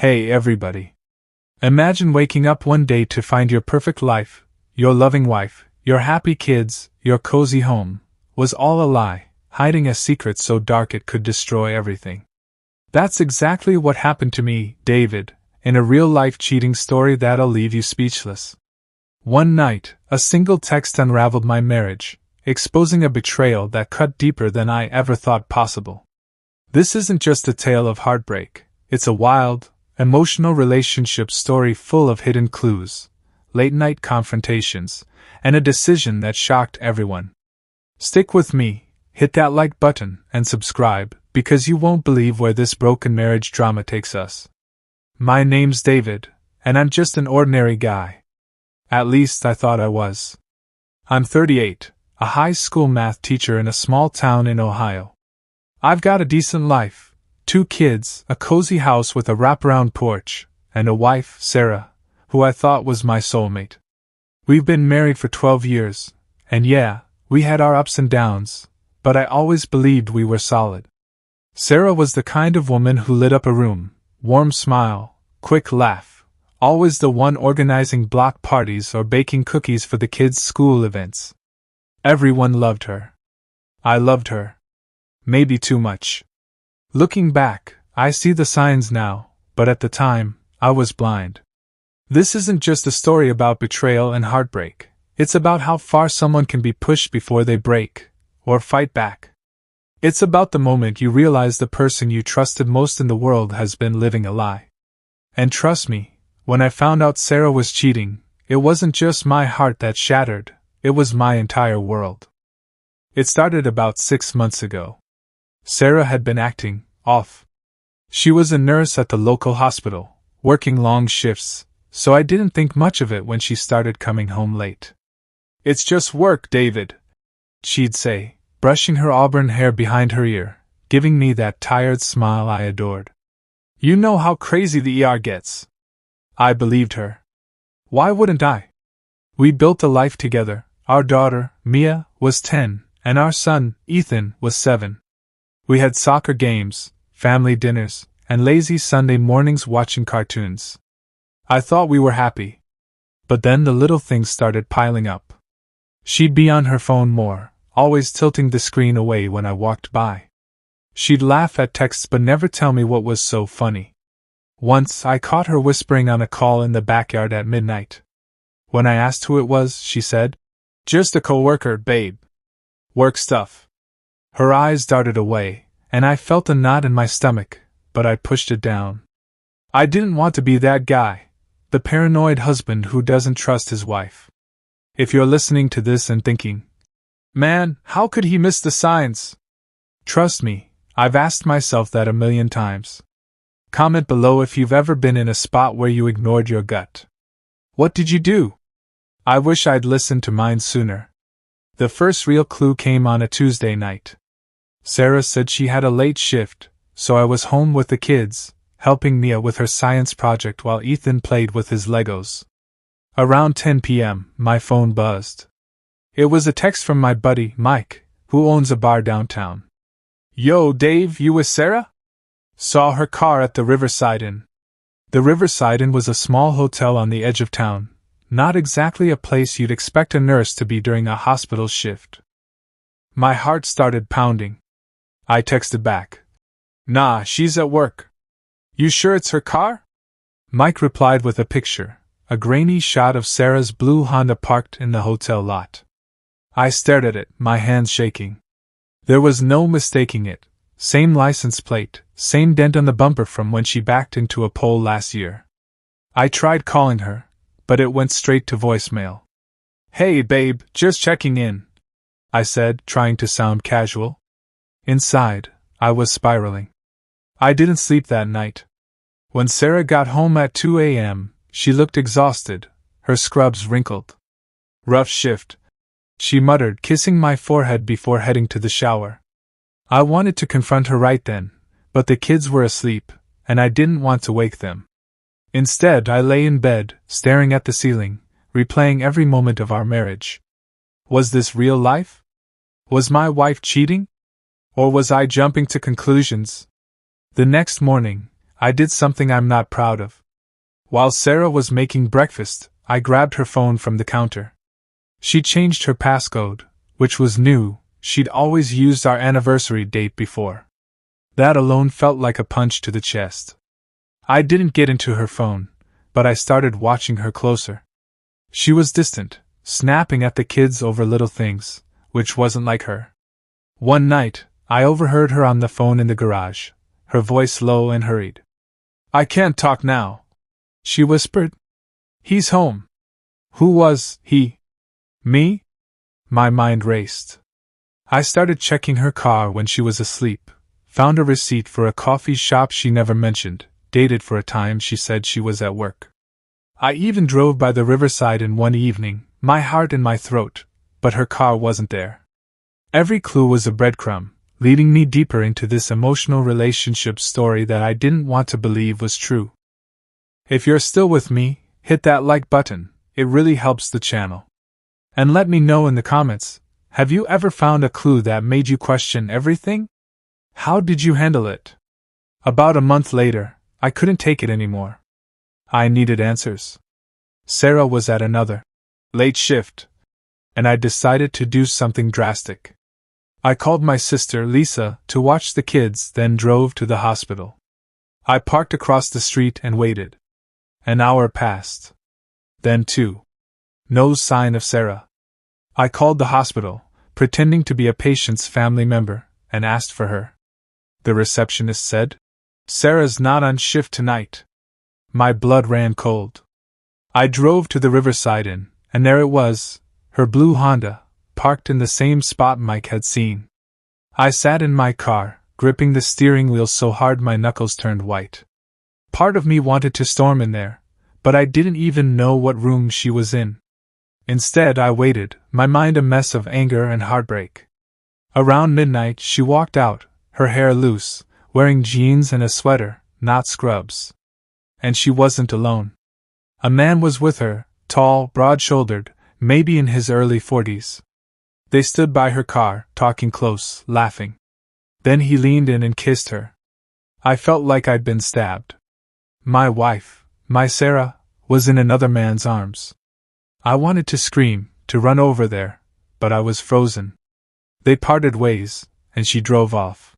Hey everybody. Imagine waking up one day to find your perfect life, your loving wife, your happy kids, your cozy home, was all a lie, hiding a secret so dark it could destroy everything. That's exactly what happened to me, David, in a real-life cheating story that'll leave you speechless. One night, a single text unraveled my marriage, exposing a betrayal that cut deeper than I ever thought possible. This isn't just a tale of heartbreak, it's a wild, emotional relationship story full of hidden clues, late-night confrontations, and a decision that shocked everyone. Stick with me, hit that like button, and subscribe, because you won't believe where this broken marriage drama takes us. My name's David, and I'm just an ordinary guy. At least I thought I was. I'm 38, a high school math teacher in a small town in Ohio. I've got a decent life. 2 kids, a cozy house with a wraparound porch, and a wife, Sarah, who I thought was my soulmate. We've been married for 12 years, and yeah, we had our ups and downs, but I always believed we were solid. Sarah was the kind of woman who lit up a room, warm smile, quick laugh, always the one organizing block parties or baking cookies for the kids' school events. Everyone loved her. I loved her. Maybe too much. Looking back, I see the signs now, but at the time, I was blind. This isn't just a story about betrayal and heartbreak. It's about how far someone can be pushed before they break, or fight back. It's about the moment you realize the person you trusted most in the world has been living a lie. And trust me, when I found out Sarah was cheating, it wasn't just my heart that shattered, it was my entire world. It started about 6 months ago. Sarah had been acting off. She was a nurse at the local hospital, working long shifts, so I didn't think much of it when she started coming home late. "It's just work, David," she'd say, brushing her auburn hair behind her ear, giving me that tired smile I adored. "You know how crazy the ER gets." I believed her. Why wouldn't I? We built a life together. Our daughter, Mia, was 10, and our son, Ethan, was 7. We had soccer games, family dinners, and lazy Sunday mornings watching cartoons. I thought we were happy. But then the little things started piling up. She'd be on her phone more, always tilting the screen away when I walked by. She'd laugh at texts but never tell me what was so funny. Once I caught her whispering on a call in the backyard at midnight. When I asked who it was, she said, "Just a coworker, babe. Work stuff." Her eyes darted away, and I felt a knot in my stomach, but I pushed it down. I didn't want to be that guy, the paranoid husband who doesn't trust his wife. If you're listening to this and thinking, "Man, how could he miss the signs?" Trust me, I've asked myself that a million times. Comment below if you've ever been in a spot where you ignored your gut. What did you do? I wish I'd listened to mine sooner. The first real clue came on a Tuesday night. Sarah said she had a late shift, so I was home with the kids, helping Mia with her science project while Ethan played with his Legos. Around 10 p.m., my phone buzzed. It was a text from my buddy, Mike, who owns a bar downtown. "Yo, Dave, you with Sarah? Saw her car at the Riverside Inn." The Riverside Inn was a small hotel on the edge of town, not exactly a place you'd expect a nurse to be during a hospital shift. My heart started pounding. I texted back, "Nah, she's at work." "You sure it's her car?" Mike replied with a picture, a grainy shot of Sarah's blue Honda parked in the hotel lot. I stared at it, my hands shaking. There was no mistaking it. Same license plate, same dent on the bumper from when she backed into a pole last year. I tried calling her, but it went straight to voicemail. "Hey babe, just checking in," I said, trying to sound casual. Inside, I was spiraling. I didn't sleep that night. When Sarah got home at 2 a.m., she looked exhausted, her scrubs wrinkled. "Rough shift," she muttered, kissing my forehead before heading to the shower. I wanted to confront her right then, but the kids were asleep, and I didn't want to wake them. Instead, I lay in bed, staring at the ceiling, replaying every moment of our marriage. Was this real life? Was my wife cheating? Or was I jumping to conclusions? The next morning, I did something I'm not proud of. While Sarah was making breakfast, I grabbed her phone from the counter. She changed her passcode, which was new. She'd always used our anniversary date before. That alone felt like a punch to the chest. I didn't get into her phone, but I started watching her closer. She was distant, snapping at the kids over little things, which wasn't like her. One night, I overheard her on the phone in the garage, her voice low and hurried. "I can't talk now," she whispered. "He's home." Who was he? Me? My mind raced. I started checking her car when she was asleep, found a receipt for a coffee shop she never mentioned, dated for a time she said she was at work. I even drove by the riverside in one evening, my heart in my throat, but her car wasn't there. Every clue was a breadcrumb, leading me deeper into this emotional relationship story that I didn't want to believe was true. If you're still with me, hit that like button, it really helps the channel. And let me know in the comments, have you ever found a clue that made you question everything? How did you handle it? About a month later, I couldn't take it anymore. I needed answers. Sarah was at another late shift, and I decided to do something drastic. I called my sister, Lisa, to watch the kids, then drove to the hospital. I parked across the street and waited. An hour passed. Then 2. No sign of Sarah. I called the hospital, pretending to be a patient's family member, and asked for her. The receptionist said, "Sarah's not on shift tonight." My blood ran cold. I drove to the Riverside Inn, and there it was, her blue Honda, parked in the same spot Mike had seen. I sat in my car, gripping the steering wheel so hard my knuckles turned white. Part of me wanted to storm in there, but I didn't even know what room she was in. Instead, I waited, my mind a mess of anger and heartbreak. Around midnight, she walked out, her hair loose, wearing jeans and a sweater, not scrubs. And she wasn't alone. A man was with her, tall, broad-shouldered, maybe in his early 40s. They stood by her car, talking close, laughing. Then he leaned in and kissed her. I felt like I'd been stabbed. My wife, my Sarah, was in another man's arms. I wanted to scream, to run over there, but I was frozen. They parted ways, and she drove off.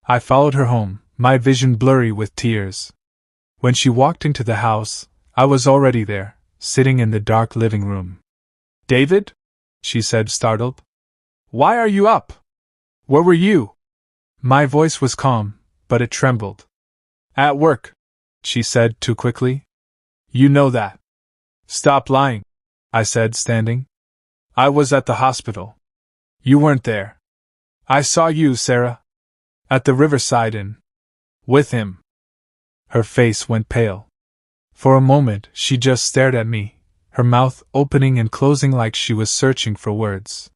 I followed her home, my vision blurry with tears. When she walked into the house, I was already there, sitting in the dark living room. "David?" she said, startled. "Why are you up? Where were you?" My voice was calm, but it trembled. "At work," she said too quickly. "You know that." "Stop lying," I said, standing. "I was at the hospital." "You weren't there." "I saw you, Sarah. At the Riverside Inn. With him." Her face went pale. For a moment, she just stared at me, her mouth opening and closing like she was searching for words.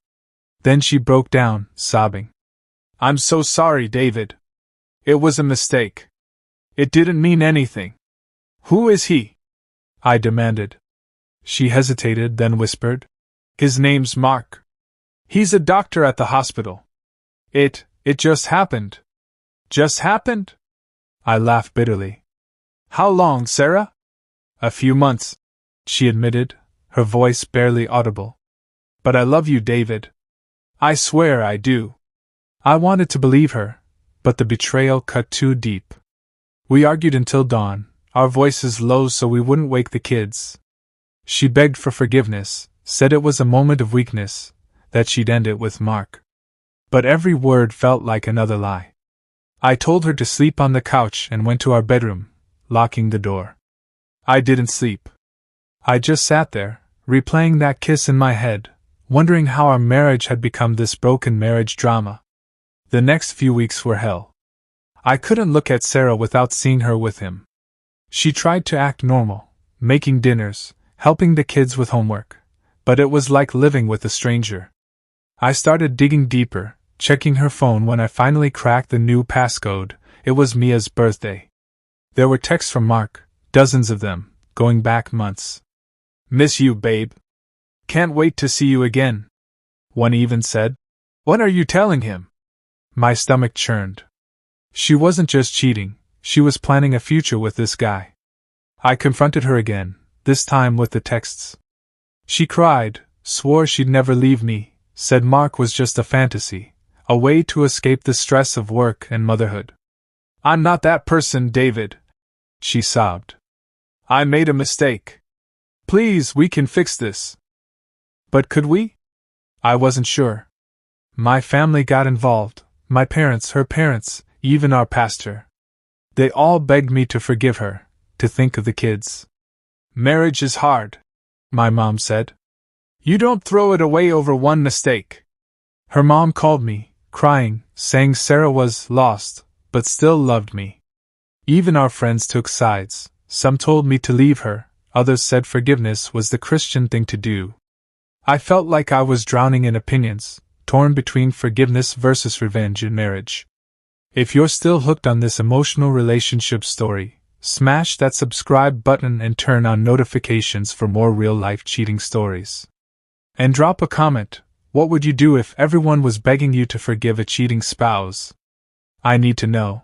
Then she broke down, sobbing. "I'm so sorry, David. It was a mistake. It didn't mean anything." "Who is he?" I demanded. She hesitated, then whispered, "His name's Mark. He's a doctor at the hospital. It just happened." "Just happened?" I laughed bitterly. "How long, Sarah?" "A few months," she admitted, her voice barely audible. "But I love you, David. I swear I do." I wanted to believe her, but the betrayal cut too deep. We argued until dawn, our voices low so we wouldn't wake the kids. She begged for forgiveness, said it was a moment of weakness, that she'd end it with Mark. But every word felt like another lie. I told her to sleep on the couch and went to our bedroom, locking the door. I didn't sleep. I just sat there, replaying that kiss in my head, wondering how our marriage had become this broken marriage drama. The next few weeks were hell. I couldn't look at Sarah without seeing her with him. She tried to act normal, making dinners, helping the kids with homework, but it was like living with a stranger. I started digging deeper, checking her phone when I finally cracked the new passcode. It was Mia's birthday. There were texts from Mark, dozens of them, going back months. "Miss you, babe. Can't wait to see you again." One even said, "What are you telling him?" My stomach churned. She wasn't just cheating, She was planning a future with this guy. I confronted her again, this time with the texts. She cried, swore she'd never leave me, said Mark was just a fantasy, a way to escape the stress of work and motherhood. I'm not that person, David, she sobbed. I made a mistake. Please, we can fix this. But could we? I wasn't sure. My family got involved, my parents, her parents, even our pastor. They all begged me to forgive her, to think of the kids. Marriage is hard, my mom said. You don't throw it away over one mistake. Her mom called me, crying, saying Sarah was lost, but still loved me. Even our friends took sides. Some told me to leave her, others said forgiveness was the Christian thing to do. I felt like I was drowning in opinions, torn between forgiveness versus revenge in marriage. If you're still hooked on this emotional relationship story, smash that subscribe button and turn on notifications for more real-life cheating stories. And drop a comment. What would you do if everyone was begging you to forgive a cheating spouse? I need to know.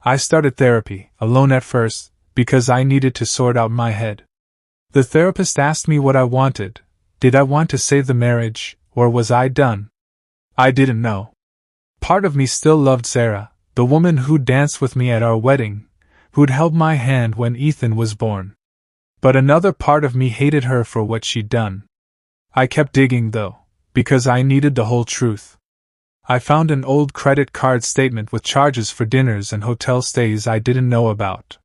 I started therapy, alone at first, because I needed to sort out my head. The therapist asked me what I wanted. Did I want to save the marriage, or was I done? I didn't know. Part of me still loved Sarah, the woman who danced with me at our wedding, who'd held my hand when Ethan was born. But another part of me hated her for what she'd done. I kept digging, though, because I needed the whole truth. I found an old credit card statement with charges for dinners and hotel stays I didn't know about.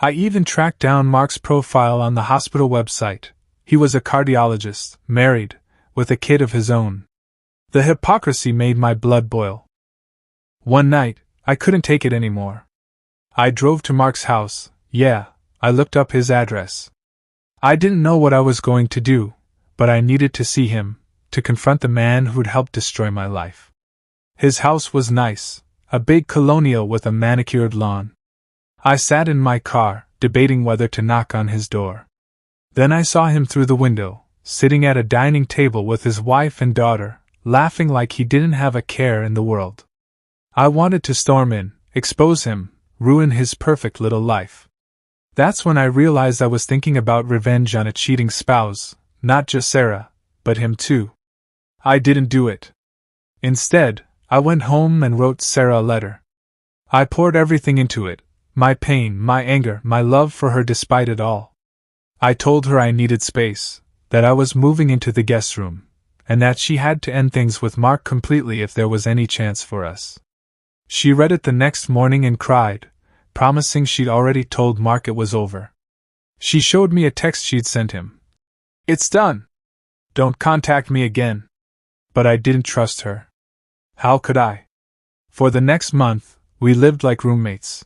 I even tracked down Mark's profile on the hospital website. He was a cardiologist, married, with a kid of his own. The hypocrisy made my blood boil. One night, I couldn't take it anymore. I drove to Mark's house. I looked up his address. I didn't know what I was going to do, but I needed to see him, to confront the man who'd helped destroy my life. His house was nice, a big colonial with a manicured lawn. I sat in my car, debating whether to knock on his door. Then I saw him through the window, sitting at a dining table with his wife and daughter, laughing like he didn't have a care in the world. I wanted to storm in, expose him, ruin his perfect little life. That's when I realized I was thinking about revenge on a cheating spouse, not just Sarah, but him too. I didn't do it. Instead, I went home and wrote Sarah a letter. I poured everything into it, my pain, my anger, my love for her despite it all. I told her I needed space, that I was moving into the guest room, and that she had to end things with Mark completely if there was any chance for us. She read it the next morning and cried, promising she'd already told Mark it was over. She showed me a text she'd sent him. It's done. Don't contact me again. But I didn't trust her. How could I? For the next month, we lived like roommates.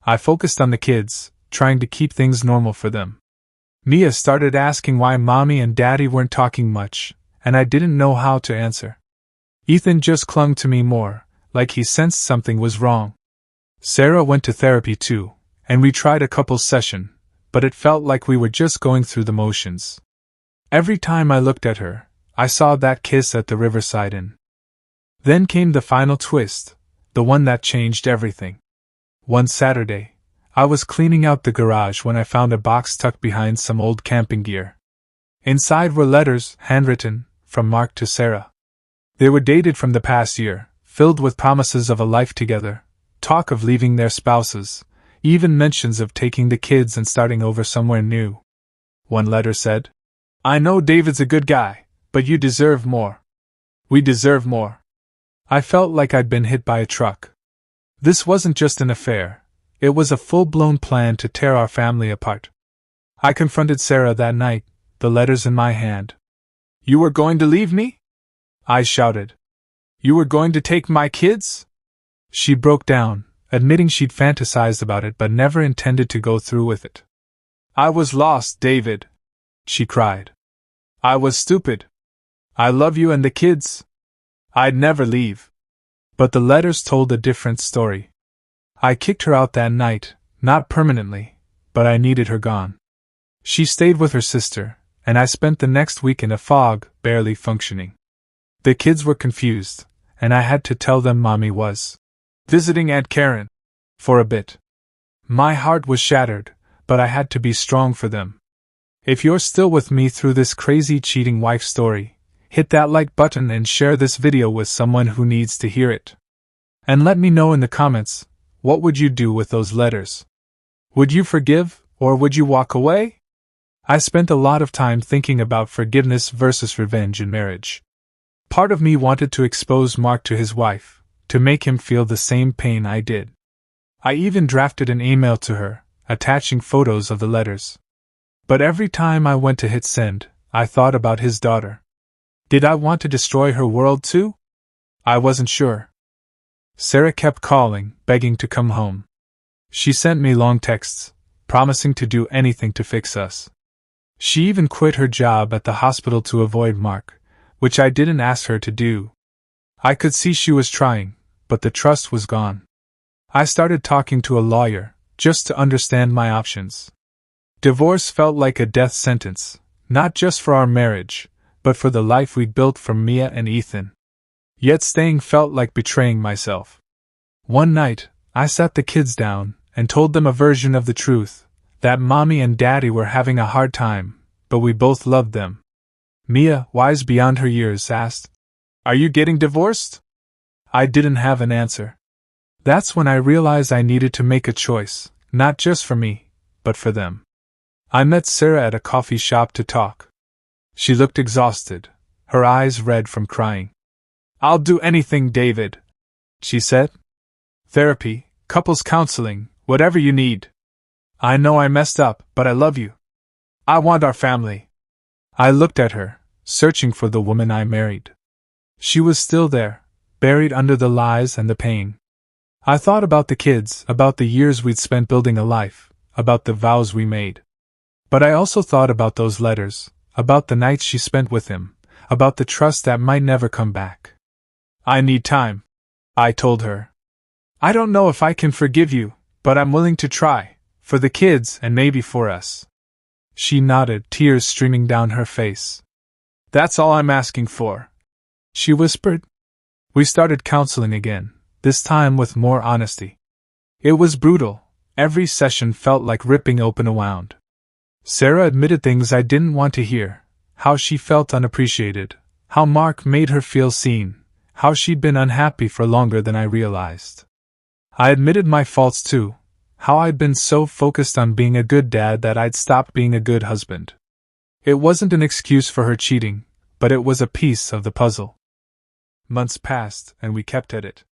I focused on the kids, trying to keep things normal for them. Mia started asking why Mommy and Daddy weren't talking much, and I didn't know how to answer. Ethan just clung to me more, like he sensed something was wrong. Sarah went to therapy too, and we tried a couples session, but it felt like we were just going through the motions. Every time I looked at her, I saw that kiss at the Riverside Inn. Then came the final twist, the one that changed everything. One Saturday, I was cleaning out the garage when I found a box tucked behind some old camping gear. Inside were letters, handwritten, from Mark to Sarah. They were dated from the past year, filled with promises of a life together, talk of leaving their spouses, even mentions of taking the kids and starting over somewhere new. One letter said, I know David's a good guy, but you deserve more. We deserve more. I felt like I'd been hit by a truck. This wasn't just an affair, it was a full-blown plan to tear our family apart. I confronted Sarah that night, the letters in my hand. You were going to leave me? I shouted. You were going to take my kids? She broke down, admitting she'd fantasized about it but never intended to go through with it. I was lost, David, she cried. I was stupid. I love you and the kids. I'd never leave. But the letters told a different story. I kicked her out that night, not permanently, but I needed her gone. She stayed with her sister, and I spent the next week in a fog, barely functioning. The kids were confused, and I had to tell them Mommy was visiting Aunt Karen for a bit. My heart was shattered, but I had to be strong for them. If you're still with me through this crazy cheating wife story, hit that like button and share this video with someone who needs to hear it. And let me know in the comments, what would you do with those letters? Would you forgive, or would you walk away? I spent a lot of time thinking about forgiveness versus revenge in marriage. Part of me wanted to expose Mark to his wife, to make him feel the same pain I did. I even drafted an email to her, attaching photos of the letters. But every time I went to hit send, I thought about his daughter. Did I want to destroy her world too? I wasn't sure. Sarah kept calling, begging to come home. She sent me long texts, promising to do anything to fix us. She even quit her job at the hospital to avoid Mark, which I didn't ask her to do. I could see she was trying, but the trust was gone. I started talking to a lawyer, just to understand my options. Divorce felt like a death sentence, not just for our marriage, but for the life we'd built for Mia and Ethan. Yet staying felt like betraying myself. One night, I sat the kids down and told them a version of the truth, that Mommy and Daddy were having a hard time, but we both loved them. Mia, wise beyond her years, asked, "Are you getting divorced?" I didn't have an answer. That's when I realized I needed to make a choice, not just for me, but for them. I met Sarah at a coffee shop to talk. She looked exhausted, her eyes red from crying. "I'll do anything, David," she said. "Therapy, couples counseling, whatever you need. I know I messed up, but I love you. I want our family." I looked at her, searching for the woman I married. She was still there, buried under the lies and the pain. I thought about the kids, about the years we'd spent building a life, about the vows we made. But I also thought about those letters, about the nights she spent with him, about the trust that might never come back. "I need time," I told her. "I don't know if I can forgive you, but I'm willing to try, for the kids and maybe for us." She nodded, tears streaming down her face. "That's all I'm asking for," she whispered. We started counseling again, this time with more honesty. It was brutal. Every session felt like ripping open a wound. Sarah admitted things I didn't want to hear, how she felt unappreciated, how Mark made her feel seen, how she'd been unhappy for longer than I realized. I admitted my faults too, how I'd been so focused on being a good dad that I'd stopped being a good husband. It wasn't an excuse for her cheating, but it was a piece of the puzzle. Months passed, and we kept at it.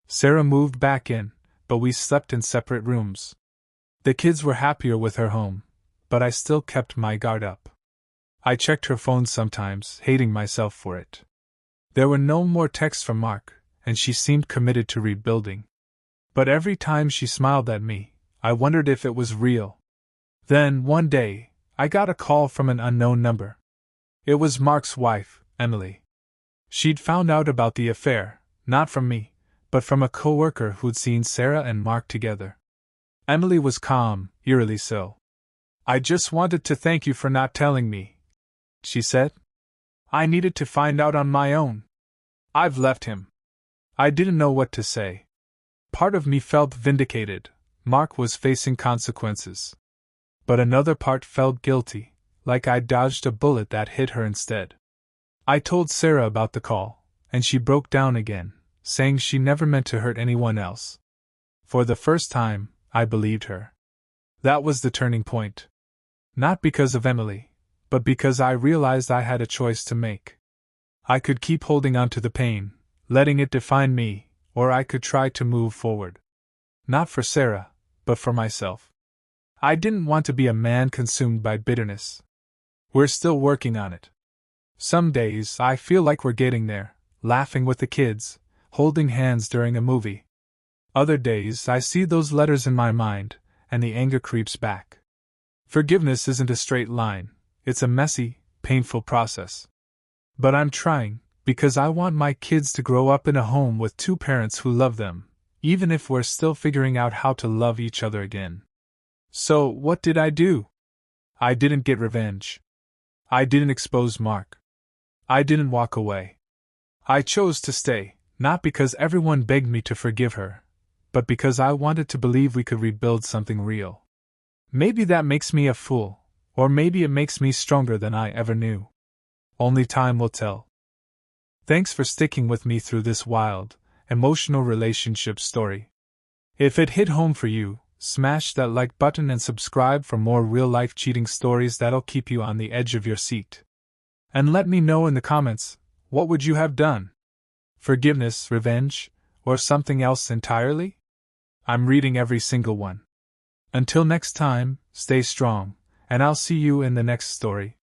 Sarah moved back in, but we slept in separate rooms. The kids were happier with her home, but I still kept my guard up. I checked her phone sometimes, hating myself for it. There were no more texts from Mark, and she seemed committed to rebuilding. But every time she smiled at me, I wondered if it was real. Then, one day, I got a call from an unknown number. It was Mark's wife, Emily. She'd found out about the affair, not from me, but from a coworker who'd seen Sarah and Mark together. Emily was calm, eerily so. "I just wanted to thank you for not telling me," she said. "I needed to find out on my own. I've left him." I didn't know what to say. Part of me felt vindicated. Mark was facing consequences. But another part felt guilty, like I dodged a bullet that hit her instead. I told Sarah about the call, and she broke down again, saying she never meant to hurt anyone else. For the first time, I believed her. That was the turning point. Not because of Emily, but because I realized I had a choice to make. I could keep holding on to the pain, letting it define me, or I could try to move forward. Not for Sarah, but for myself. I didn't want to be a man consumed by bitterness. We're still working on it. Some days I feel like we're getting there, laughing with the kids, holding hands during a movie. Other days I see those letters in my mind, and the anger creeps back. Forgiveness isn't a straight line, it's a messy, painful process. But I'm trying, because I want my kids to grow up in a home with two parents who love them, even if we're still figuring out how to love each other again. So, what did I do? I didn't get revenge. I didn't expose Mark. I didn't walk away. I chose to stay, not because everyone begged me to forgive her, but because I wanted to believe we could rebuild something real. Maybe that makes me a fool, or maybe it makes me stronger than I ever knew. Only time will tell. Thanks for sticking with me through this wild, emotional relationship story. If it hit home for you, smash that like button and subscribe for more real-life cheating stories that'll keep you on the edge of your seat. And let me know in the comments, what would you have done? Forgiveness, revenge, or something else entirely? I'm reading every single one. Until next time, stay strong, and I'll see you in the next story.